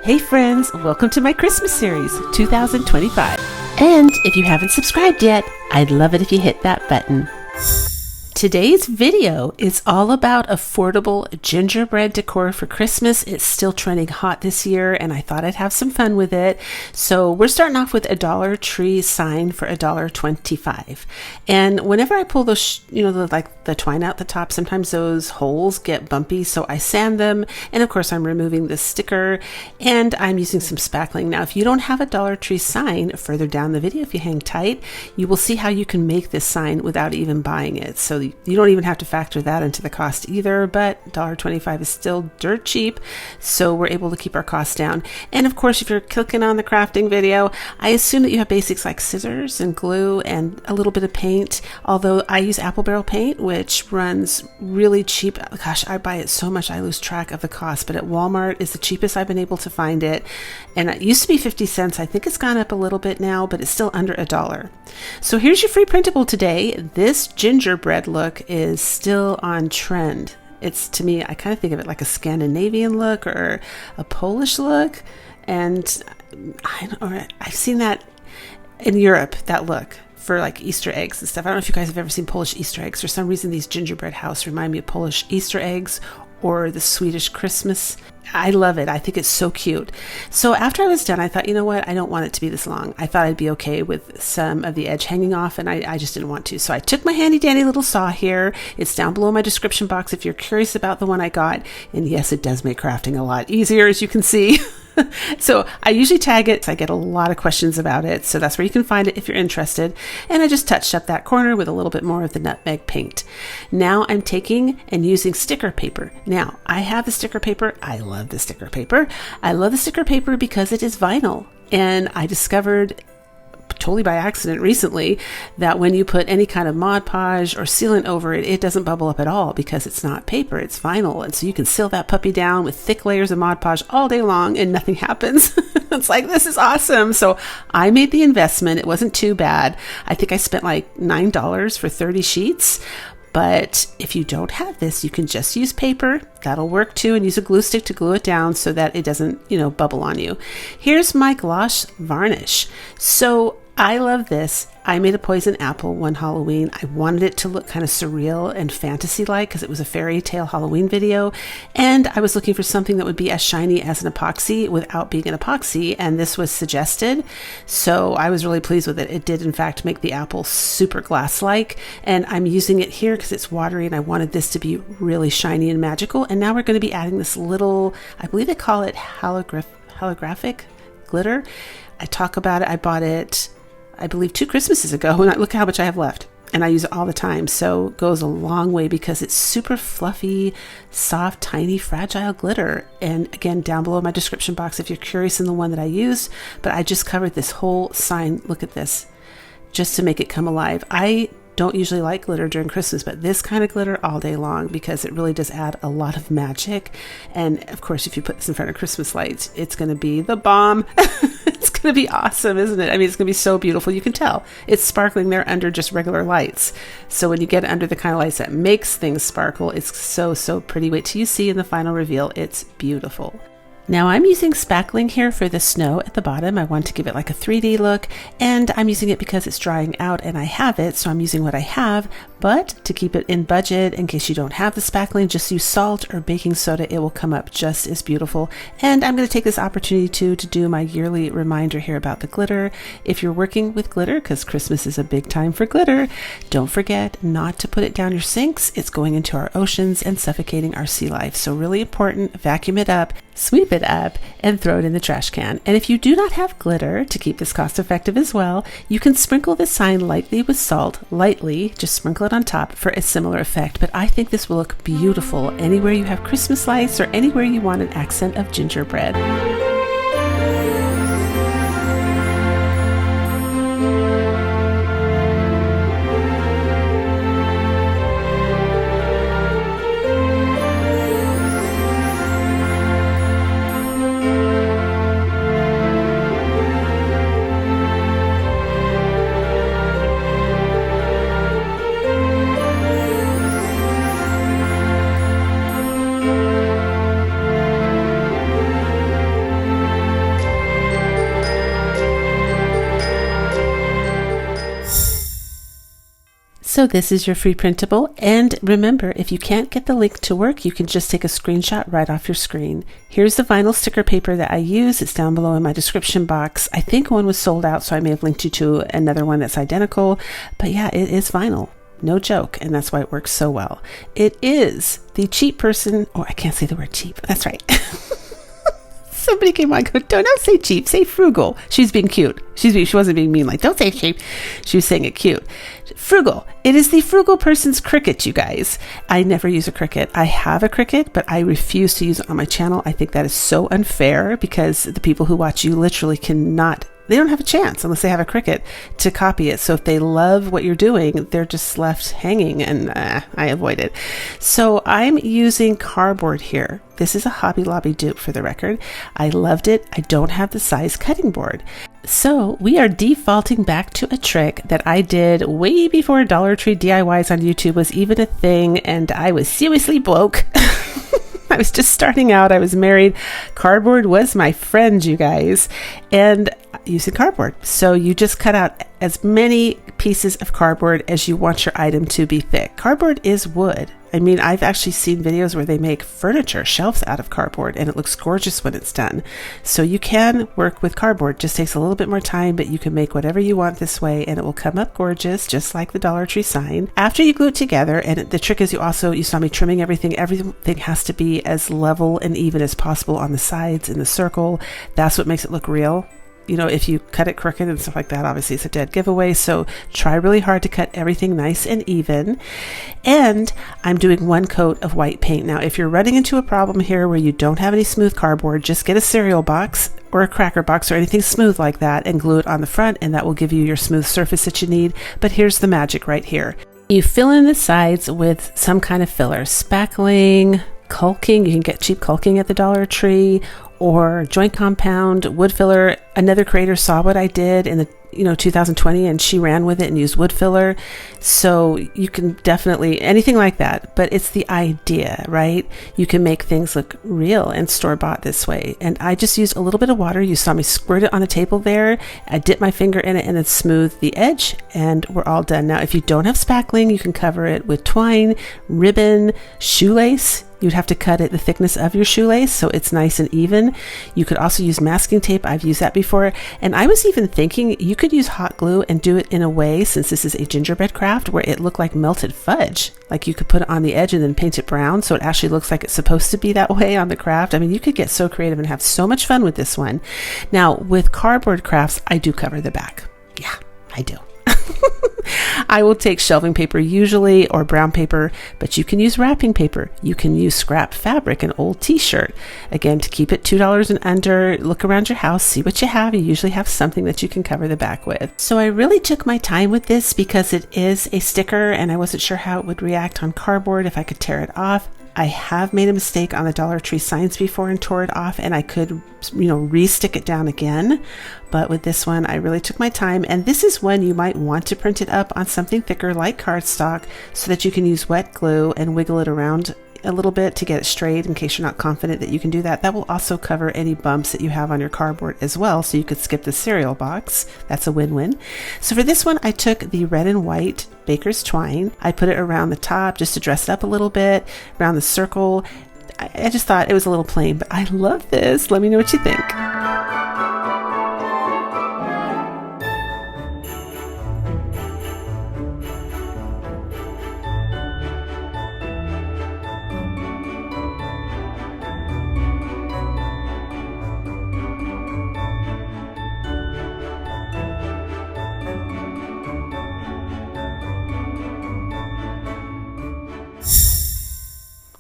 Hey friends, welcome to my Christmas series 2025. And if you haven't subscribed yet, I'd love it if you hit that button. Today's video is all about affordable gingerbread decor for Christmas. It's still trending hot this year and I thought I'd have some fun with it. So we're starting off with a Dollar Tree sign for $1.25. And whenever I pull those, the twine out the top, sometimes those holes get bumpy. So I sand them. And of course I'm removing the sticker and I'm using some spackling. Now, if you don't have a Dollar Tree sign, further down the video, if you hang tight, you will see how you can make this sign without even buying it. So you don't even have to factor that into the cost either, but $1.25 is still dirt cheap, so we're able to keep our costs down. And of course, if you're clicking on the crafting video, I assume that you have basics like scissors and glue and a little bit of paint, although I use apple barrel paint, which runs really cheap. Gosh, I buy it so much I lose track of the cost, but at Walmart is the cheapest I've been able to find it, and it used to be 50 cents. I think it's gone up a little bit now, but it's still under $1. So here's your free printable today. This gingerbread look is still on trend. It's, to me, I kind of think of it like a Scandinavian look or a Polish look, and I've seen that in Europe, that look for like Easter eggs and stuff. I don't know if you guys have ever seen Polish Easter eggs. For some reason, these gingerbread house remind me of Polish Easter eggs or the Swedish Christmas. I love it. I think it's so cute. So after I was done, I thought, you know what? I don't want it to be this long. I thought I'd be okay with some of the edge hanging off, and I just didn't want to. So I took my handy dandy little saw here. It's down below my description box if you're curious about the one I got. And yes, it does make crafting a lot easier, as you can see. So I usually tag it. I get a lot of questions about it. So that's where you can find it if you're interested. And I just touched up that corner with a little bit more of the nutmeg paint. Now I'm taking and using sticker paper. Now I have the sticker paper. I love the sticker paper. I love the sticker paper because it is vinyl. And I discovered totally by accident recently that when you put any kind of Mod Podge or sealant over it, it doesn't bubble up at all because it's not paper, it's vinyl. And so you can seal that puppy down with thick layers of Mod Podge all day long and nothing happens. It's like, this is awesome. So I made the investment. It wasn't too bad. I think I spent like $9 for 30 sheets. But if you don't have this, you can just use paper. That'll work too, and use a glue stick to glue it down so that it doesn't, bubble on you. Here's my gloss varnish. So I love this. I made a poison apple one Halloween. I wanted it to look kind of surreal and fantasy-like because it was a fairy tale Halloween video. And I was looking for something that would be as shiny as an epoxy without being an epoxy. And this was suggested. So I was really pleased with it. It did, in fact, make the apple super glass-like. And I'm using it here because it's watery and I wanted this to be really shiny and magical. And now we're going to be adding this little, I believe they call it holographic glitter. I talk about it. I bought it, I believe, 2 Christmases ago, and look how much I have left. And I use it all the time. So it goes a long way because it's super fluffy, soft, tiny, fragile glitter. And again, down below in my description box if you're curious in the one that I used. But I just covered this whole sign. Look at this, just to make it come alive. I don't usually like glitter during Christmas, but this kind of glitter all day long because it really does add a lot of magic. And of course, if you put this in front of Christmas lights, it's going to be the bomb. It's going to be awesome, isn't it? I mean, it's going to be so beautiful. You can tell it's sparkling there under just regular lights. So when you get under the kind of lights that makes things sparkle, it's so, so pretty. Wait till you see in the final reveal. It's beautiful. Now I'm using spackling here for the snow at the bottom. I want to give it like a 3D look, and I'm using it because it's drying out and I have it, so I'm using what I have. But to keep it in budget, in case you don't have the spackling, just use salt or baking soda. It will come up just as beautiful. And I'm going to take this opportunity to do my yearly reminder here about the glitter. If you're working with glitter, because Christmas is a big time for glitter, don't forget not to put it down your sinks. It's going into our oceans and suffocating our sea life. So really important, vacuum it up, sweep it up, and throw it in the trash can. And if you do not have glitter, to keep this cost effective as well, you can sprinkle this sign lightly with salt, just sprinkle it on top for a similar effect. But I think this will look beautiful anywhere you have Christmas lights or anywhere you want an accent of gingerbread. So this is your free printable, and remember, if you can't get the link to work, you can just take a screenshot right off your screen. Here's the vinyl sticker paper that I use. It's down below in my description box. I think one was sold out, so I may have linked you to another one that's identical, but yeah, it is vinyl. No joke, and that's why it works so well. It is the cheap person, oh, I can't say the word cheap. That's right. Somebody came on, go, don't say cheap, say frugal. She's being cute. She wasn't being mean, like, don't say cheap. She was saying it cute. Frugal. It is the frugal person's Cricut, you guys. I never use a Cricut. I have a Cricut, but I refuse to use it on my channel. I think that is so unfair because the people who watch you literally cannot, they don't have a chance unless they have a Cricut to copy it. So if they love what you're doing, they're just left hanging, and I avoid it. So I'm using cardboard here. This is a Hobby Lobby dupe for the record. I loved it. I don't have the size cutting board. So we are defaulting back to a trick that I did way before Dollar Tree DIYs on YouTube was even a thing, and I was seriously broke. I was just starting out. I was married. Cardboard was my friend, you guys, and using cardboard. So you just cut out as many pieces of cardboard as you want your item to be thick. Cardboard is wood. I mean, I've actually seen videos where they make furniture shelves out of cardboard, and it looks gorgeous when it's done. So you can work with cardboard. Just takes a little bit more time, but you can make whatever you want this way, and it will come up gorgeous, just like the Dollar Tree sign. After you glue it together, and the trick is you saw me trimming everything. Everything has to be as level and even as possible on the sides in the circle. That's what makes it look real. You know, if you cut it crooked and stuff like that, obviously it's a dead giveaway. So try really hard to cut everything nice and even. And I'm doing one coat of white paint. Now, if you're running into a problem here where you don't have any smooth cardboard, just get a cereal box or a cracker box or anything smooth like that and glue it on the front, and that will give you your smooth surface that you need. But here's the magic right here. You fill in the sides with some kind of filler, spackling, caulking. You can get cheap caulking at the Dollar Tree, or joint compound, wood filler. Another creator saw what I did in the 2020, and she ran with it and used wood filler. So you can definitely anything like that, but it's the idea, right? You can make things look real and store-bought this way. And I just used a little bit of water. You saw me squirt it on the table there. I dipped my finger in it and then smooth the edge, and we're all done. Now, if you don't have spackling, you can cover it with twine, ribbon, shoelace. You'd have to cut it the thickness of your shoelace so it's nice and even. You could also use masking tape. I've used that before. And I was even thinking you could use hot glue and do it in a way, since this is a gingerbread craft, where it looked like melted fudge. Like you could put it on the edge and then paint it brown so it actually looks like it's supposed to be that way on the craft. I mean, you could get so creative and have so much fun with this one. Now, with cardboard crafts, I do cover the back. Yeah, I do. I will take shelving paper usually, or brown paper, but you can use wrapping paper. You can use scrap fabric, an old t-shirt. Again, to keep it $2 and under, look around your house, see what you have. You usually have something that you can cover the back with. So I really took my time with this because it is a sticker, and I wasn't sure how it would react on cardboard, if I could tear it off. I have made a mistake on the Dollar Tree signs before and tore it off, and I could, re-stick it down again. But with this one, I really took my time. And this is when you might want to print it up on something thicker like cardstock so that you can use wet glue and wiggle it around a little bit to get it straight in case you're not confident that you can do that. That will also cover any bumps that you have on your cardboard as well, so you could skip the cereal box. That's a win-win. So for this one, I took the red and white baker's twine. I put it around the top just to dress it up a little bit, around the circle. I just thought it was a little plain, but I love this. Let me know what you think.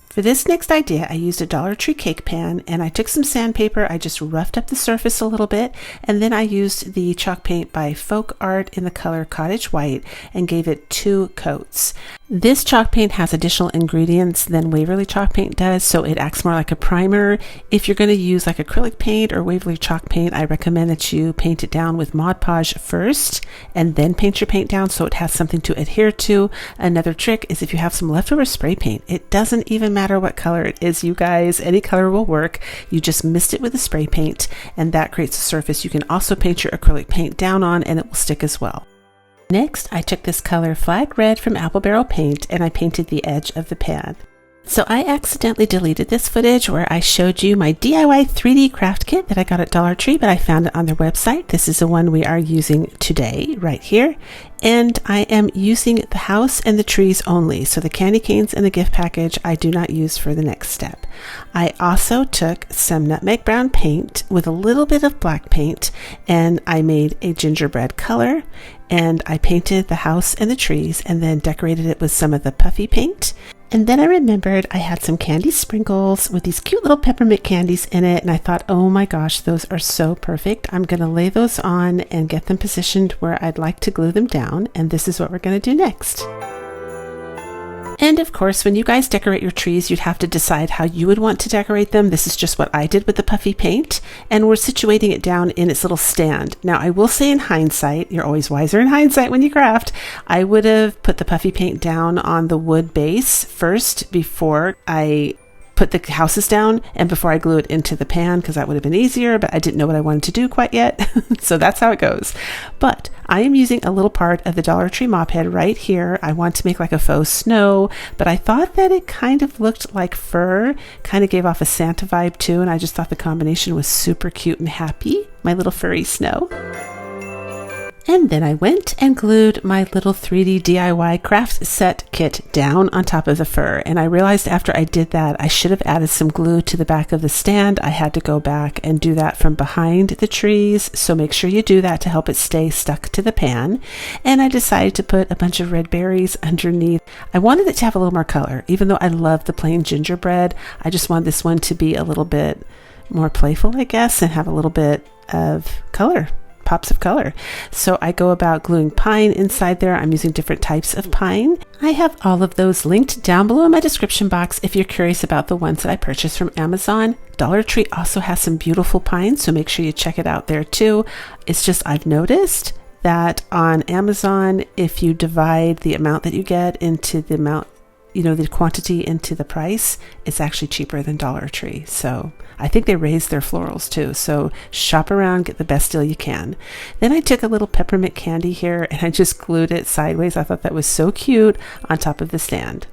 For this next idea, I used a Dollar Tree cake pan, and I took some sandpaper. I just roughed up the surface a little bit, and then I used the chalk paint by Folk Art in the color Cottage White and gave it 2 coats. This chalk paint has additional ingredients than Waverly chalk paint does, so it acts more like a primer. If you're going to use like acrylic paint or Waverly chalk paint, I recommend that you paint it down with Mod Podge first and then paint your paint down so it has something to adhere to. Another trick is if you have some leftover spray paint, it doesn't even matter what color it is, you guys. Any color will work. You just mist it with a spray paint, and that creates a surface you can also paint your acrylic paint down on, and it will stick as well. Next, I took this color Flag Red from Apple Barrel Paint and I painted the edge of the pan. So I accidentally deleted this footage where I showed you my DIY 3D craft kit that I got at Dollar Tree, but I found it on their website. This is the one we are using today, right here. And I am using the house and the trees only. So the candy canes and the gift package I do not use for the next step. I also took some nutmeg brown paint with a little bit of black paint and I made a gingerbread color and I painted the house and the trees and then decorated it with some of the puffy paint. And then I remembered I had some candy sprinkles with these cute little peppermint candies in it. And I thought, oh my gosh, those are so perfect. I'm going to lay those on and get them positioned where I'd like to glue them down. And this is what we're going to do next. And of course, when you guys decorate your trees, you'd have to decide how you would want to decorate them. This is just what I did with the puffy paint. And we're situating it down in its little stand. Now, I will say in hindsight, you're always wiser in hindsight when you craft, I would have put the puffy paint down on the wood base first before I put the houses down and before I glue it into the pan, because that would have been easier, but I didn't know what I wanted to do quite yet. So that's how it goes. But I am using a little part of the Dollar Tree mop head right here. I want to make like a faux snow, but I thought that it kind of looked like fur, kind of gave off a Santa vibe too, and I just thought the combination was super cute and happy. My little furry snow. And then I went and glued my little 3D DIY craft set kit down on top of the fur. And I realized after I did that, I should have added some glue to the back of the stand. I had to go back and do that from behind the trees. So make sure you do that to help it stay stuck to the pan. And I decided to put a bunch of red berries underneath. I wanted it to have a little more color. Even though I love the plain gingerbread, I just wanted this one to be a little bit more playful, I guess, and have a little bit of color. Pops of color. So I go about gluing pine inside there. I'm using different types of pine. I have all of those linked down below in my description box if you're curious about the ones that I purchased from Amazon. Dollar Tree also has some beautiful pine, so make sure you check it out there too. It's just I've noticed that on Amazon, if you divide the amount that you get into the amount, the quantity into the price, it's actually cheaper than Dollar Tree. So I think they raised their florals too. So shop around, get the best deal you can. Then I took a little peppermint candy here and I just glued it sideways. I thought that was so cute on top of the stand.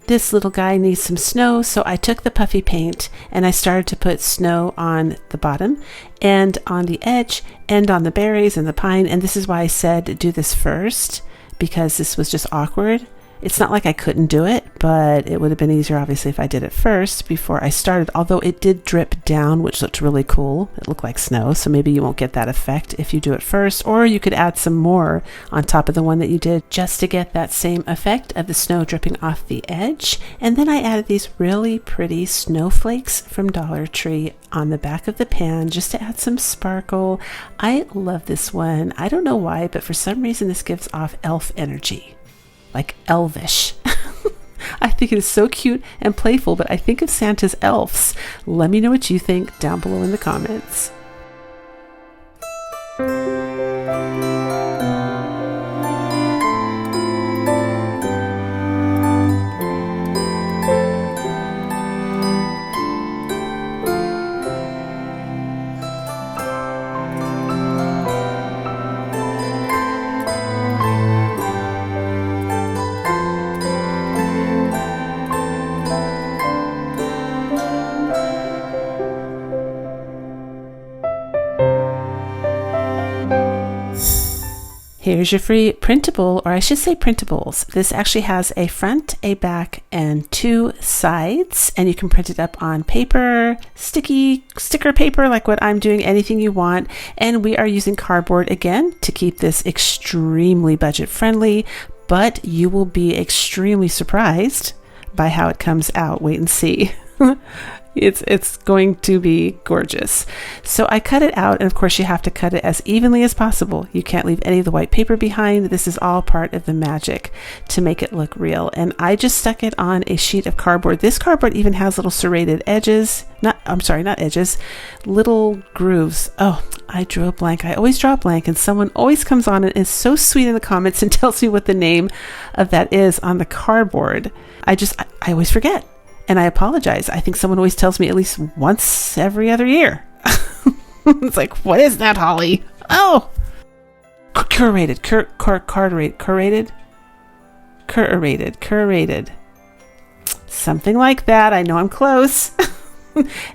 This little guy needs some snow, so I took the puffy paint and I started to put snow on the bottom and on the edge and on the berries and the pine. And this is why I said do this first, because this was just awkward. It's not like I couldn't do it, but it would have been easier, obviously, if I did it first before I started, although it did drip down, which looked really cool. It looked like snow, so maybe you won't get that effect if you do it first, or you could add some more on top of the one that you did just to get that same effect of the snow dripping off the edge. And then I added these really pretty snowflakes from Dollar Tree on the back of the pan just to add some sparkle. I love this one. I don't know why, but for some reason this gives off elf energy. Like elvish. I think it is so cute and playful, but I think of Santa's elves. Let me know what you think down below in the comments. Here's your free printable, or I should say printables. This actually has a front, a back, and 2 sides, and you can print it up on paper, sticker paper, like what I'm doing, anything you want. And we are using cardboard again to keep this extremely budget friendly, but you will be extremely surprised by how it comes out. Wait and see. It's going to be gorgeous. So I cut it out, and of course you have to cut it as evenly as possible. You can't leave any of the white paper behind. This is all part of the magic to make it look real. And I just stuck it on a sheet of cardboard. This cardboard even has little serrated edges. Not edges, little grooves. Oh, I drew a blank. I always draw a blank, and someone always comes on and is so sweet in the comments and tells me what the name of that is on the cardboard. I always forget. And I apologize. I think someone always tells me at least once every other year. It's like, what is that, Holly? Oh, curated. Something like that. I know I'm close.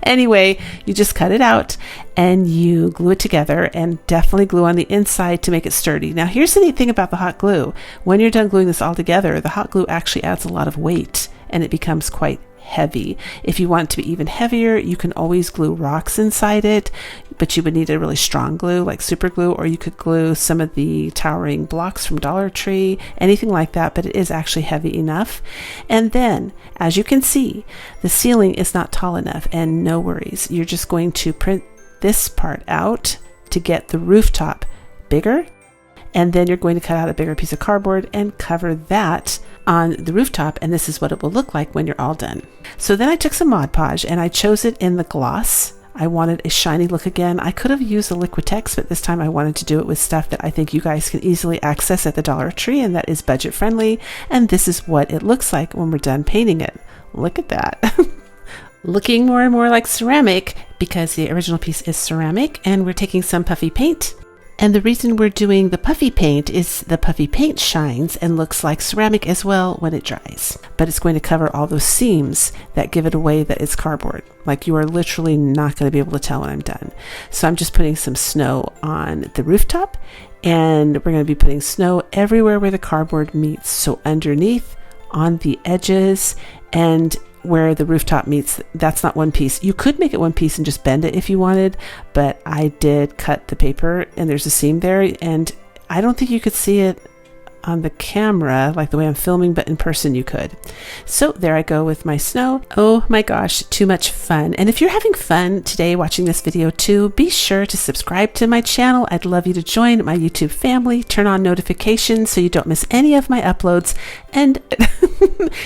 Anyway, you just cut it out and you glue it together, and definitely glue on the inside to make it sturdy. Now, here's the neat thing about the hot glue. When you're done gluing this all together, the hot glue actually adds a lot of weight and it becomes quite heavy. If you want it to be even heavier, you can always glue rocks inside it, but you would need a really strong glue like super glue, or you could glue some of the towering blocks from Dollar Tree, anything like that, but it is actually heavy enough. And then, as you can see, the ceiling is not tall enough, and no worries. You're just going to print this part out to get the rooftop bigger, and then you're going to cut out a bigger piece of cardboard and cover that on the rooftop, and this is what it will look like when you're all done. So then I took some Mod Podge and I chose it in the gloss. I wanted a shiny look again. I could have used a Liquitex, but this time I wanted to do it with stuff that I think you guys can easily access at the Dollar Tree and that is budget friendly, and this is what it looks like when we're done painting it. Look at that. Looking more and more like ceramic because the original piece is ceramic, and we're taking some puffy paint. And the reason we're doing the puffy paint is the puffy paint shines and looks like ceramic as well when it dries. But it's going to cover all those seams that give it away that it's cardboard. Like, you are literally not going to be able to tell when I'm done. So I'm just putting some snow on the rooftop, and we're going to be putting snow everywhere where the cardboard meets. So underneath, on the edges, and where the rooftop meets, that's not one piece. You could make it one piece and just bend it if you wanted, but I did cut the paper and there's a seam there, and I don't think you could see it on the camera like the way I'm filming, but in person you could. So there I go with my snow. Oh my gosh, too much fun. And if you're having fun today watching this video too, be sure to subscribe to my channel. I'd love you to join my YouTube family. Turn on notifications so you don't miss any of my uploads, and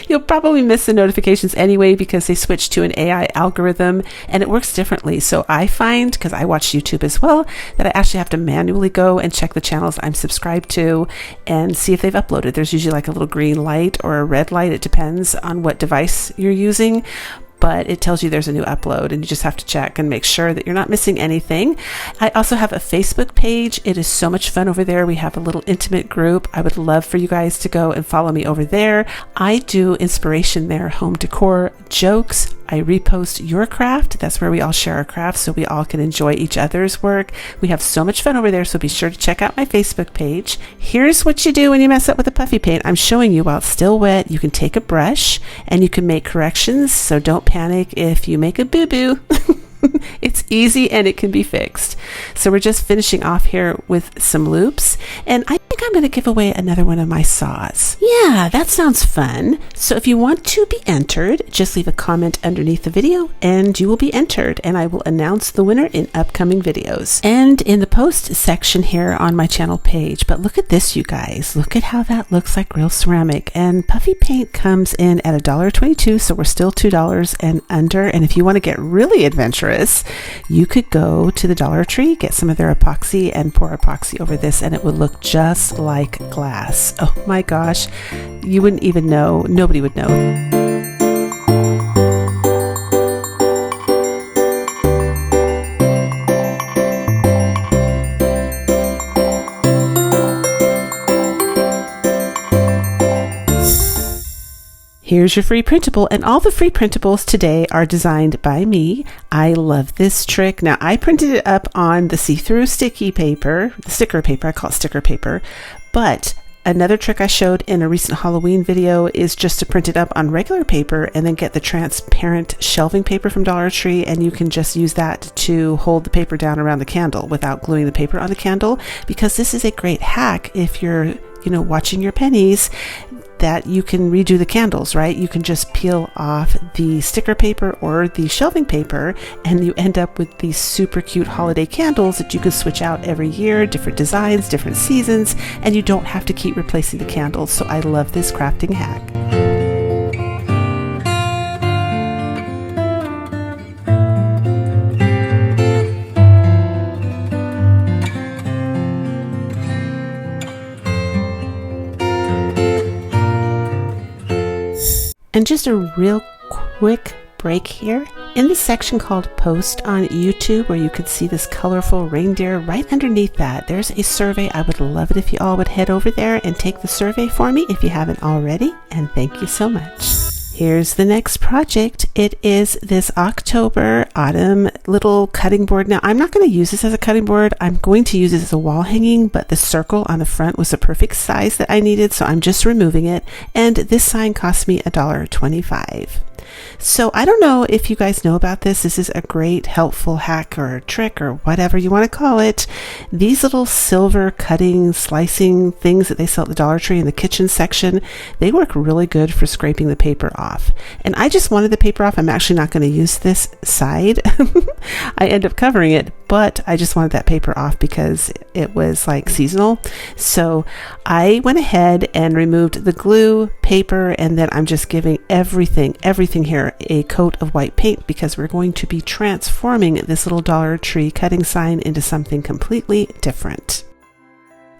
you'll probably miss the notifications anyway because they switched to an AI algorithm and it works differently. So I find, because I watch YouTube as well, that I actually have to manually go and check the channels I'm subscribed to and see if they've uploaded. There's usually like a little green light or a red light. It depends on what device you're using, but it tells you there's a new upload, and you just have to check and make sure that you're not missing anything. I also have a Facebook page. It is so much fun over there. We have a little intimate group. I would love for you guys to go and follow me over there. I do inspiration there, home decor, jokes. I repost your craft. That's where we all share our crafts so we all can enjoy each other's work. We have so much fun over there, so be sure to check out my Facebook page. Here's what you do when you mess up with a puffy paint. I'm showing you while it's still wet. You can take a brush and you can make corrections, so don't panic if you make a boo-boo. It's easy and it can be fixed. So we're just finishing off here with some loops, and I think I'm going to give away another one of my saws. Yeah, that sounds fun. So if you want to be entered, just leave a comment underneath the video and you will be entered, and I will announce the winner in upcoming videos and in the post section here on my channel page. But look at this, you guys. Look at how that looks like real ceramic, and puffy paint comes in at $1.22, so we're still $2 and under. And if you want to get really adventurous, you could go to the Dollar Tree, get some of their epoxy, and pour epoxy over this, and it would look just like glass. Oh my gosh, you wouldn't even know. Nobody would know. Here's your free printable, and all the free printables today are designed by me. I love this trick. Now, I printed it up on the see-through sticky paper, the sticker paper, I call it sticker paper, but another trick I showed in a recent Halloween video is just to print it up on regular paper and then get the transparent shelving paper from Dollar Tree, and you can just use that to hold the paper down around the candle without gluing the paper on the candle, because this is a great hack if you're, watching your pennies, that you can redo the candles, right? You can just peel off the sticker paper or the shelving paper, and you end up with these super cute holiday candles that you can switch out every year, different designs, different seasons, and you don't have to keep replacing the candles. So I love this crafting hack. And just a real quick break here. In the section called Post on YouTube, where you could see this colorful reindeer, right underneath that, there's a survey. I would love it if you all would head over there and take the survey for me if you haven't already, and thank you so much. Here's the next project. It is this October autumn little cutting board. Now, I'm not going to use this as a cutting board. I'm going to use it as a wall hanging, but the circle on the front was the perfect size that I needed, so I'm just removing it. And this sign cost me $1.25. So I don't know if you guys know about this. This is a great helpful hack or trick or whatever you want to call it. These little silver cutting, slicing things that they sell at the Dollar Tree in the kitchen section, they work really good for scraping the paper off. And I just wanted the paper off. I'm actually not going to use this side. I end up covering it, but I just wanted that paper off because it was like seasonal. So I went ahead and removed the glue, paper, and then I'm just giving everything here a coat of white paint because we're going to be transforming this little Dollar Tree cutting sign into something completely different.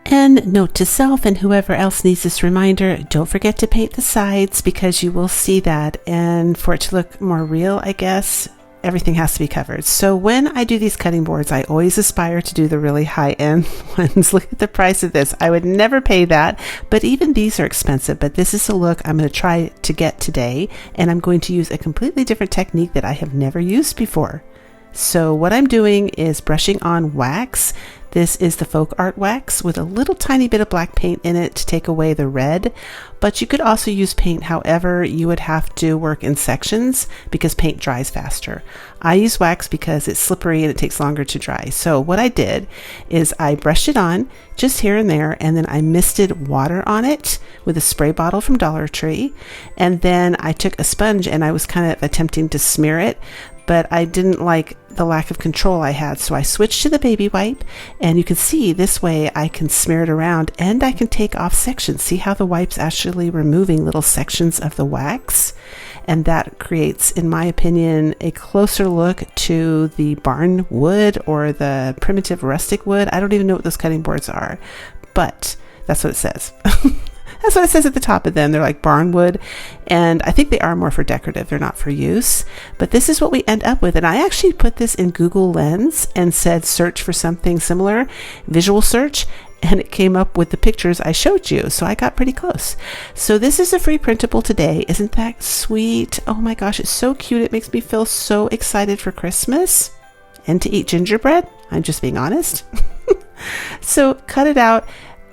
And note to self and whoever else needs this reminder, don't forget to paint the sides because you will see that, and for it to look more real, I guess, everything has to be covered. So when I do these cutting boards, I always aspire to do the really high-end ones. Look at the price of this. I would never pay that, but even these are expensive. But this is the look I'm going to try to get today, and I'm going to use a completely different technique that I have never used before. So what I'm doing is brushing on wax. This is the folk art wax with a little tiny bit of black paint in it to take away the red, but you could also use paint. However, you would have to work in sections because paint dries faster. I use wax because it's slippery and it takes longer to dry. So what I did is I brushed it on just here and there, and then I misted water on it with a spray bottle from Dollar Tree, and then I took a sponge and I was kind of attempting to smear it, but I didn't like the lack of control I had, so I switched to the baby wipe, and you can see this way I can smear it around and I can take off sections. See how the wipe's actually removing little sections of the wax, and that creates, in my opinion, a closer look to the barn wood or the primitive rustic wood. I don't even know what those cutting boards are, but that's what it says. That's what it says at the top of them. They're like barn wood, and I think they are more for decorative. They're not for use, but this is what we end up with. And I actually put this in Google Lens and said search for something similar, visual search, and it came up with the pictures I showed you. So I got pretty close. So this is a free printable today. Isn't that sweet? Oh my gosh, it's so cute. It makes me feel so excited for Christmas and to eat gingerbread. I'm just being honest. So cut it out.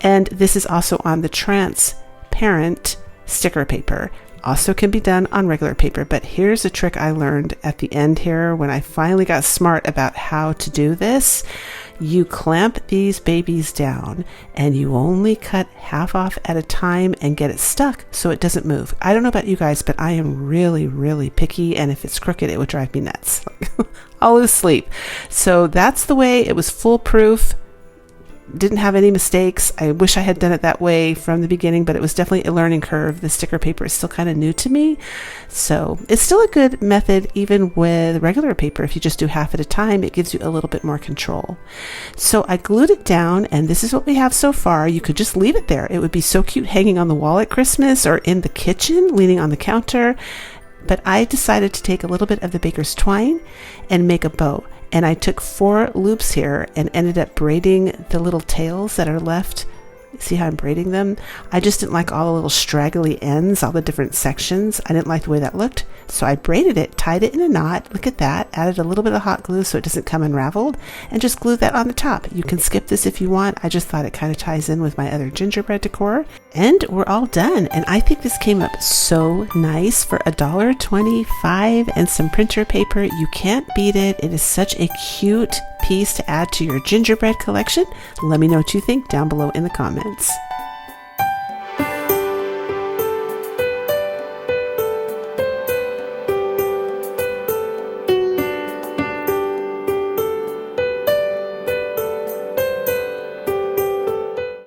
And this is also on the transparent sticker paper. Also can be done on regular paper, but here's a trick I learned at the end here when I finally got smart about how to do this. You clamp these babies down and you only cut half off at a time and get it stuck so it doesn't move. I don't know about you guys, but I am really, really picky, and if it's crooked, it would drive me nuts. I'll lose sleep. So that's the way. It was foolproof. Didn't have any mistakes. I wish I had done it that way from the beginning, but it was definitely a learning curve. The sticker paper is still kind of new to me, so it's still a good method even with regular paper. If you just do half at a time, it gives you a little bit more control. So I glued it down, and this is what we have so far. You could just leave it there. It would be so cute hanging on the wall at Christmas or in the kitchen leaning on the counter, but I decided to take a little bit of the baker's twine and make a bow. And I took 4 loops here and ended up braiding the little tails that are left. See how I'm braiding them? I just didn't like all the little straggly ends, all the different sections. I didn't like the way that looked. So I braided it, tied it in a knot. Look at that. Added a little bit of hot glue so it doesn't come unraveled, and just glued that on the top. You can skip this if you want. I just thought it kind of ties in with my other gingerbread decor. And we're all done. And I think this came up so nice for $1.25 and some printer paper. You can't beat it. It is such a cute piece to add to your gingerbread collection. Let me know what you think down below in the comments.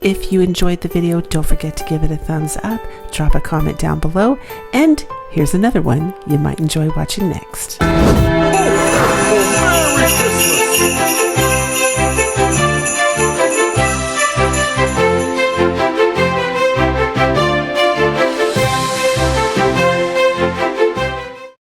If you enjoyed the video, don't forget to give it a thumbs up, drop a comment down below, and here's another one you might enjoy watching next. Merry Christmas!